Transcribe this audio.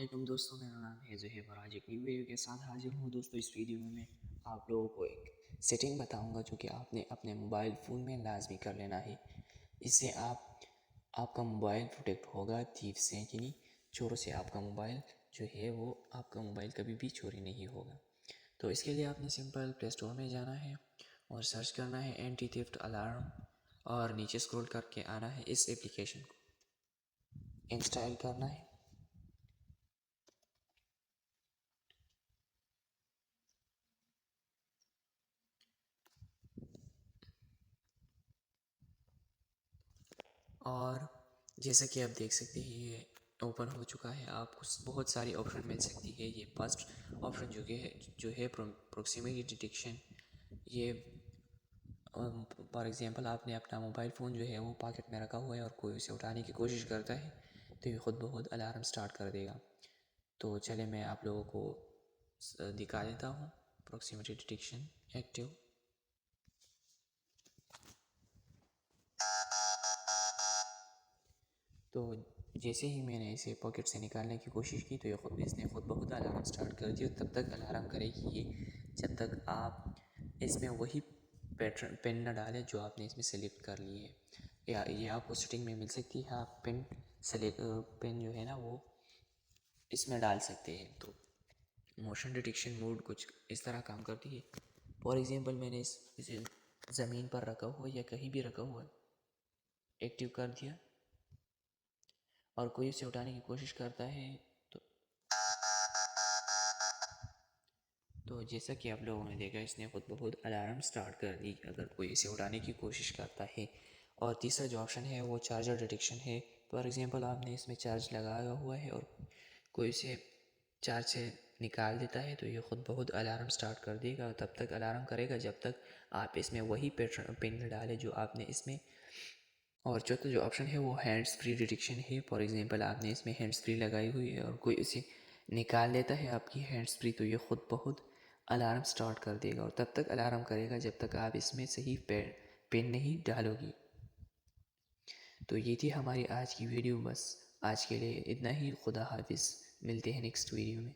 वालेकुम दोस्तों, मेरा नाम है ज़ुहैब और आज एक न्यू वीडियो के साथ हाजिर हूँ। दोस्तों, इस वीडियो में मैं आप लोगों को एक सेटिंग बताऊंगा जो कि आपने अपने मोबाइल फ़ोन में लाजमी कर लेना है। इससे आपका मोबाइल प्रोटेक्ट होगा थीफ से, यानी चोरों से। आपका मोबाइल जो है वो आपका मोबाइल कभी भी चोरी नहीं होगा। तो इसके लिए आपने सिंपल प्ले स्टोर में जाना है और सर्च करना है एंटी थेफ्ट अलार्म, और नीचे स्क्रॉल करके आना है, इस एप्लीकेशन को इंस्टॉल करना है। और जैसा कि आप देख सकते हैं ये ओपन हो चुका है। आपको बहुत सारी ऑप्शन मिल सकती है। ये फर्स्ट ऑप्शन जो है प्रोक्सिमिटी डिटेक्शन। ये फॉर एग्जांपल आपने अपना मोबाइल फ़ोन जो है वो पॉकेट में रखा हुआ है और कोई उसे उठाने की कोशिश करता है तो ये ख़ुद ब खुद अलार्म स्टार्ट कर देगा। तो चले मैं आप लोगों को दिखा देता हूँ प्रोक्सिमिटी डिटेक्शन एक्टिव। तो जैसे ही मैंने इसे पॉकेट से निकालने की कोशिश की तो इसने खुद ब खुद अलार्म स्टार्ट कर दिया। तब तक अलार्म करेगी ये जब तक आप इसमें वही पैटर्न पिन न डालें जो आपने इसमें सेलेक्ट कर ली है। या ये आपको सेटिंग में मिल सकती है। आप पिन जो है ना वो इसमें डाल सकते हैं। तो मोशन डिटेक्शन मोड कुछ इस तरह काम करती है। फॉर एग्ज़ाम्पल मैंने इसे ज़मीन पर रखा हुआ या कहीं भी रखा हुआ एक्टिव कर दिया और कोई उसे उठाने की कोशिश करता है तो जैसा कि आप लोगों ने देखा इसने खुद ब खुद अलार्म स्टार्ट कर दी अगर कोई इसे उठाने की कोशिश करता है। और तीसरा जो ऑप्शन है वो चार्जर डिटेक्शन है। फॉर एग्ज़ाम्पल आपने इसमें चार्ज लगाया हुआ है और कोई इसे चार्ज से निकाल देता है तो ये खुद ब खुद अलार्म स्टार्ट कर देगा और तब तक अलार्म करेगा जब तक आप इसमें वही पिन डालें जो आपने इसमें। और चौथा जो ऑप्शन है वो हैंड्स फ्री डिटेक्शन है। फॉर एग्ज़ाम्पल आपने इसमें हैंड्स फ्री लगाई हुई है और कोई इसे निकाल लेता है आपकी हैंड्स फ्री तो ये खुद ब खुद अलार्म स्टार्ट कर देगा और तब तक अलार्म करेगा जब तक आप इसमें सही पिन नहीं डालोगी। तो ये थी हमारी आज की वीडियो। बस आज के लिए इतना ही। खुदा हाफिज़, मिलते हैं नेक्स्ट वीडियो में।